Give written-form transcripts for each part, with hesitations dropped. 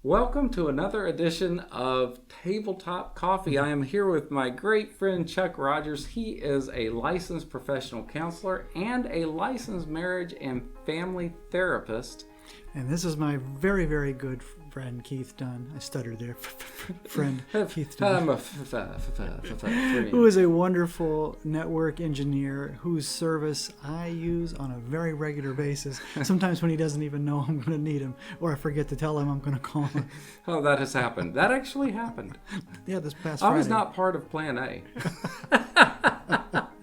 Welcome to another edition of Tabletop Coffee. I am here with my great friend Chuck Rogers. He is a licensed professional counselor and a licensed marriage and family therapist. And this is my very, very good friend Keith Dunn. I stuttered there. Friend Keith Dunn. Who is a wonderful network engineer whose service I use on a very regular basis. Sometimes when he doesn't even know I'm going to need him, or I forget to tell him I'm going to call him. Oh, that has happened. That actually happened. Yeah, this past Friday. I was not part of Plan A.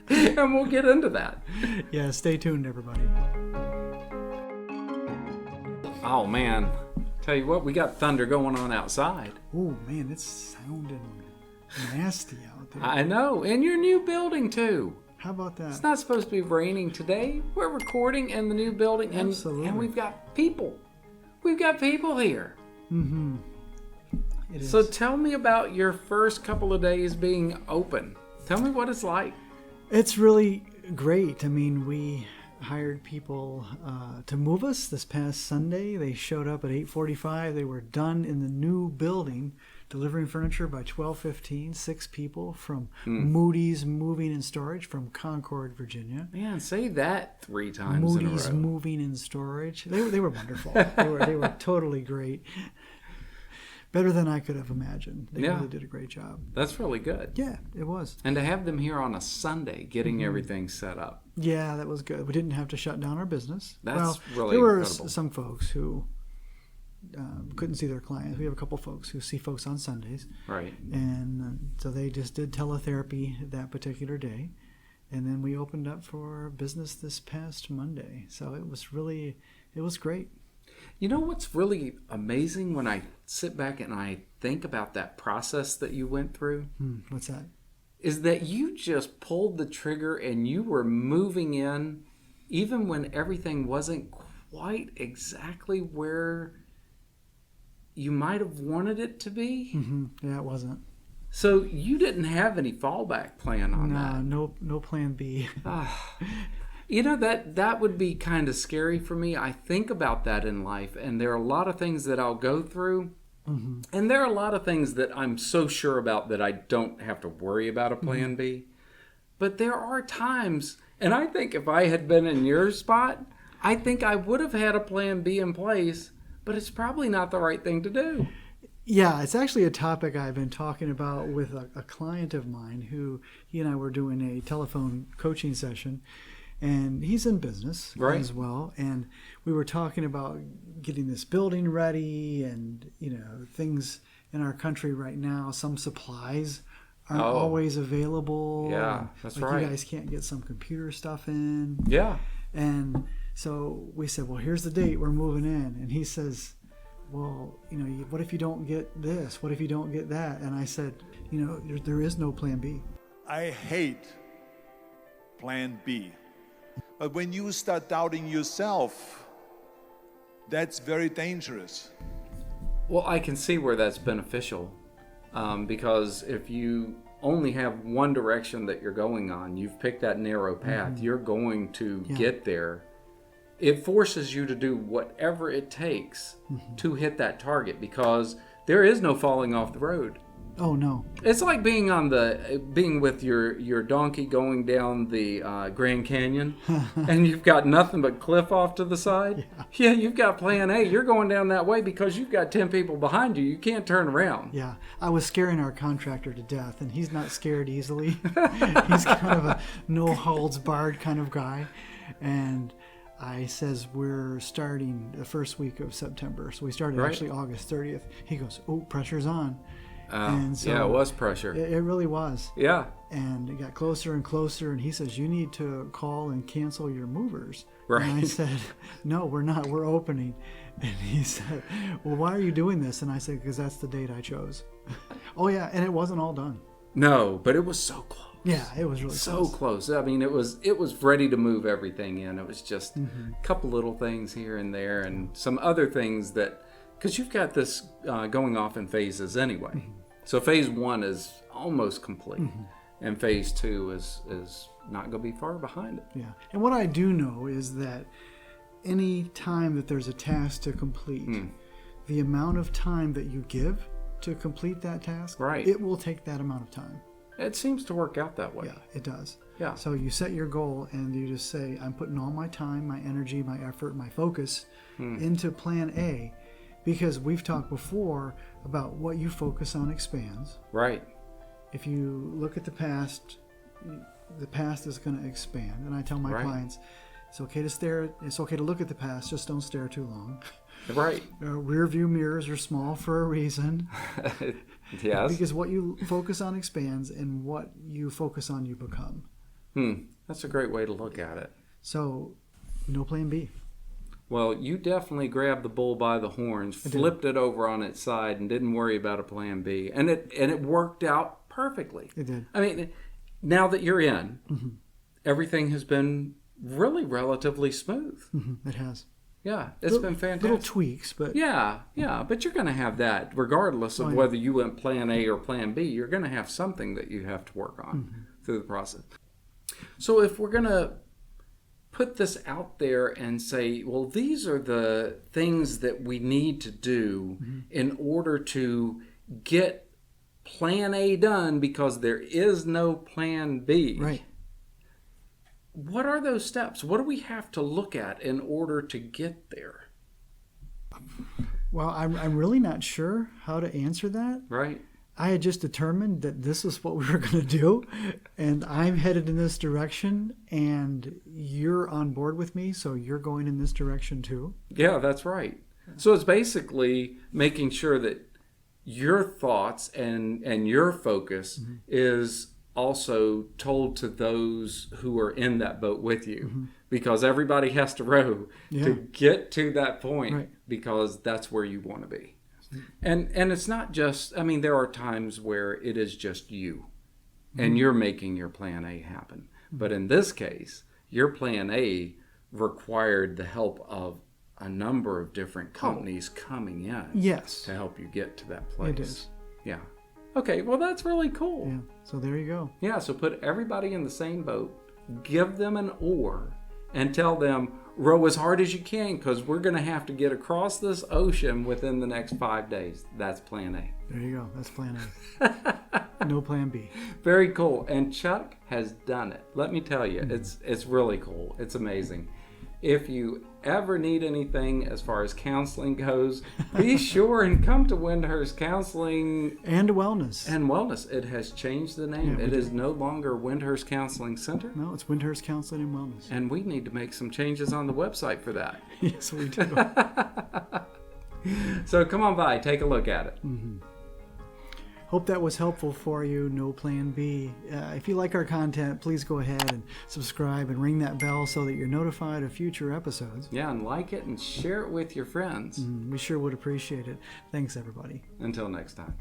And we'll get into that. Yeah, stay tuned, everybody. Oh, man. Tell you what, we got thunder going on outside. Oh, man, it's sounding nasty out there. I know. In your new building, too. How about that? It's not supposed to be raining today. We're recording in the new building. Absolutely. And we've got people. We've got people here. Mm-hmm. It is. So tell me about your first couple of days being open. Tell me what it's like. It's really great. I mean, we hired people to move us this past Sunday. They showed up at 8:45. They were done in the new building, delivering furniture by 12:15. 6 people from Moody's Moving and Storage from Concord, Virginia. Man, say that 3 times Moody's in a row. Moving and Storage. They were wonderful. They were totally great. Better than I could have imagined. They really did a great job. That's really good. Yeah, it was. And to have them here on a Sunday, getting everything set up. Yeah, that was good. We didn't have to shut down our business. That's really there were incredible. Some folks who couldn't see their clients. We have a couple folks who see folks on Sundays. Right. And so they just did teletherapy that particular day. And then we opened up for business this past Monday. So it was great. You know what's really amazing when I sit back and I think about that process that you went through? What's that? Is that you just pulled the trigger and you were moving in even when everything wasn't quite exactly where you might have wanted it to be? Mm-hmm. Yeah, it wasn't. So you didn't have any fallback plan on that? No plan B. You know, that would be kind of scary for me. I think about that in life, and there are a lot of things that I'll go through, and there are a lot of things that I'm so sure about that I don't have to worry about a plan B. But there are times, and I think if I had been in your spot, I think I would have had a plan B in place, but it's probably not the right thing to do. Yeah, it's actually a topic I've been talking about with a client of mine who he and I were doing a telephone coaching session. And he's in business as well. And we were talking about getting this building ready and, things in our country right now. Some supplies aren't always available. Yeah, that's right. You guys can't get some computer stuff in. Yeah. And so we said, well, here's the date we're moving in. And he says, well, what if you don't get this? What if you don't get that? And I said, there is no plan B. I hate plan B. But when you start doubting yourself, that's very dangerous. Well, I can see where that's beneficial because if you only have one direction that you're going on, you've picked that narrow path, you're going to get there. It forces you to do whatever it takes to hit that target because there is no falling off the road. Oh, no. It's like being with your donkey going down the Grand Canyon and you've got nothing but cliff off to the side. Yeah, you've got plan A. You're going down that way because you've got 10 people behind you. You can't turn around. Yeah, I was scaring our contractor to death, and he's not scared easily. He's kind of a no-holds-barred kind of guy. And I says, we're starting the first week of September. So we started actually August 30th. He goes, oh, pressure's on. And so yeah, it was pressure. It really was. Yeah. And it got closer and closer, and he says, you need to call and cancel your movers. Right. And I said, no, we're not. We're opening. And he said, well, why are you doing this? And I said, because that's the date I chose. Oh, yeah, and it wasn't all done. No, but it was so close. Yeah, it was really so close. I mean, it was ready to move everything in. It was just a couple little things here and there and some other things that, because you've got this going off in phases anyway. So phase 1 is almost complete, and phase 2 is not going to be far behind it. Yeah, and what I do know is that any time that there's a task to complete, the amount of time that you give to complete that task, Right. it will take that amount of time. It seems to work out that way. Yeah, it does. Yeah. So you set your goal and you just say, I'm putting all my time, my energy, my effort, my focus into plan A, because we've talked before about what you focus on expands. Right. If you look at the past is going to expand. And I tell my Right. clients, it's okay to stare, it's okay to look at the past, just don't stare too long. Right. Rear view mirrors are small for a reason. Yes. Because what you focus on expands, and what you focus on you become. That's a great way to look at it. So, no plan B. Well, you definitely grabbed the bull by the horns, flipped it over on its side, and didn't worry about a plan B. And it worked out perfectly. It did. I mean, now that you're in, everything has been really relatively smooth. It has. Yeah, it's been fantastic. Little tweaks, but Yeah, but you're going to have that regardless of whether you went plan A or plan B. You're going to have something that you have to work on through the process. So if we're going to put this out there and say, well, these are the things that we need to do in order to get plan A done, because there is no plan B. right. What are those steps? What do we have to look at in order to get there? Well, I'm really not sure how to answer that. Right? I had just determined that this is what we were going to do, and I'm headed in this direction, and you're on board with me, so you're going in this direction too. Yeah, that's right. So it's basically making sure that your thoughts and your focus is also told to those who are in that boat with you, because everybody has to row to get to that point, Right. because that's where you want to be. And it's not just, I mean, there are times where it is just you and you're making your plan A happen. But in this case, your plan A required the help of a number of different companies coming in Yes, to help you get to that place. it is. Yeah. Okay, well, that's really cool. Yeah, so there you go. Yeah, so put everybody in the same boat, give them an oar, and tell them, row as hard as you can, because we're going to have to get across this ocean within the next 5 days. That's plan A. There you go. That's plan A. No plan B. Very cool. And Chuck has done it. Let me tell you, it's really cool. It's amazing. If you ever need anything as far as counseling goes, be sure and come to Wyndhurst Counseling And Wellness. and Wellness. It has changed the name. Yeah, It is no longer Wyndhurst Counseling Center. No, it's Wyndhurst Counseling and Wellness. And we need to make some changes on the website for that. Yes, we do. So come on by, take a look at it. Hope that was helpful for you. No plan B. If you like our content, please go ahead and subscribe and ring that bell so that you're notified of future episodes. Yeah, and like it and share it with your friends. We sure would appreciate it. Thanks, everybody. Until next time.